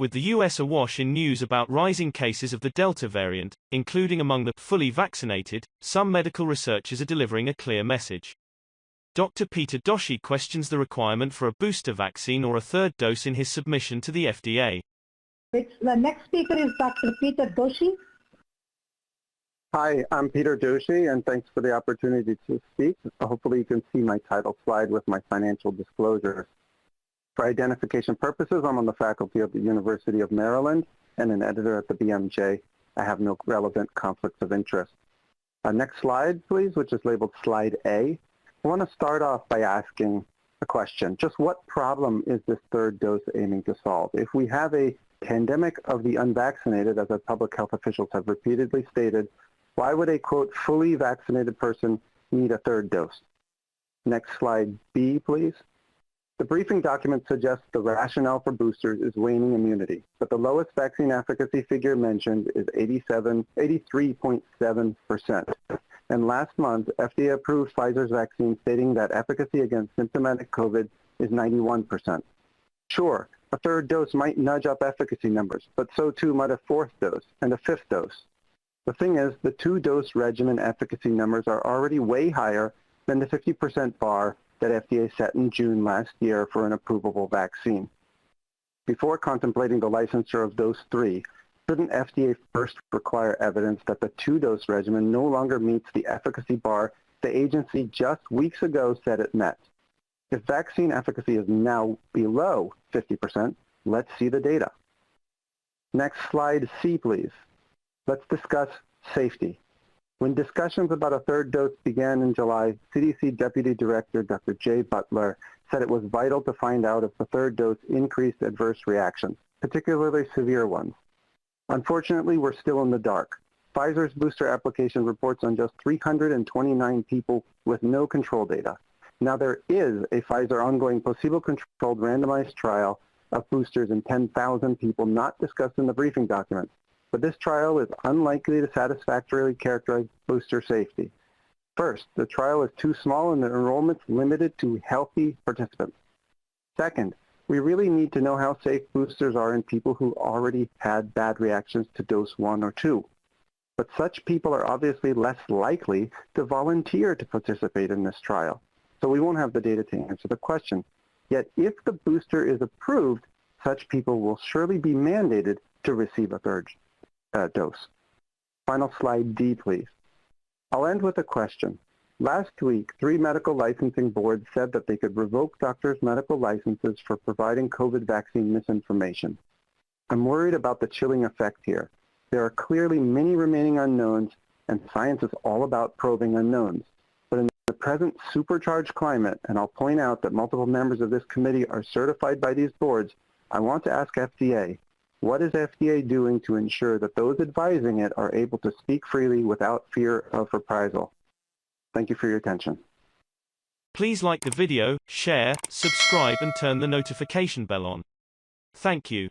With the US awash in news about rising cases of the Delta variant, including among the fully vaccinated, some medical researchers are delivering a clear message. Dr. Peter Doshi questions the requirement for a booster vaccine or a third dose in his submission to the FDA. The next speaker is Dr. Peter Doshi. Hi, I'm Peter Doshi, and thanks for the opportunity to speak. Hopefully you can see my title slide with my financial disclosures. For identification purposes, I'm on the faculty of the University of Maryland and an editor at the BMJ. I have no relevant conflicts of interest. Next slide, please, which is labeled Slide A. I want to start off by asking a question. Just what problem is this third dose aiming to solve? If we have a pandemic of the unvaccinated, as our public health officials have repeatedly stated, why would a, quote, fully vaccinated person need a third dose? Next slide B, please. The briefing document suggests the rationale for boosters is waning immunity, but the lowest vaccine efficacy figure mentioned is 83.7%. And last month, FDA approved Pfizer's vaccine stating that efficacy against symptomatic COVID is 91%. Sure, a third dose might nudge up efficacy numbers, but so too might a fourth dose and a fifth dose. The thing is, the two-dose regimen efficacy numbers are already way higher than the 50% bar that FDA set in June last year for an approvable vaccine. Before contemplating the licensure of dose 3, shouldn't FDA first require evidence that the two-dose regimen no longer meets the efficacy bar the agency just weeks ago said it met? If vaccine efficacy is now below 50%, let's see the data. Next slide C, please. Let's discuss safety. When discussions about a third dose began in July, CDC Deputy Director Dr. Jay Butler said it was vital to find out if the third dose increased adverse reactions, particularly severe ones. Unfortunately, we're still in the dark. Pfizer's booster application reports on just 329 people with no control data. Now there is a Pfizer ongoing placebo-controlled randomized trial of boosters in 10,000 people not discussed in the briefing document. But this trial is unlikely to satisfactorily characterize booster safety. First, the trial is too small and the enrollment's limited to healthy participants. Second, we really need to know how safe boosters are in people who already had bad reactions to dose 1 or 2. But such people are obviously less likely to volunteer to participate in this trial, so we won't have the data to answer the question. Yet if the booster is approved, such people will surely be mandated to receive a third dose. Final slide D, please. I'll end with a question. Last week, 3 medical licensing boards said that they could revoke doctors' medical licenses for providing COVID vaccine misinformation. I'm worried about the chilling effect here. There are clearly many remaining unknowns, and science is all about probing unknowns. But in the present supercharged climate, and I'll point out that multiple members of this committee are certified by these boards, I want to ask FDA, what is FDA doing to ensure that those advising it are able to speak freely without fear of reprisal? Thank you for your attention. Please like the video, share, subscribe and turn the notification bell on. Thank you.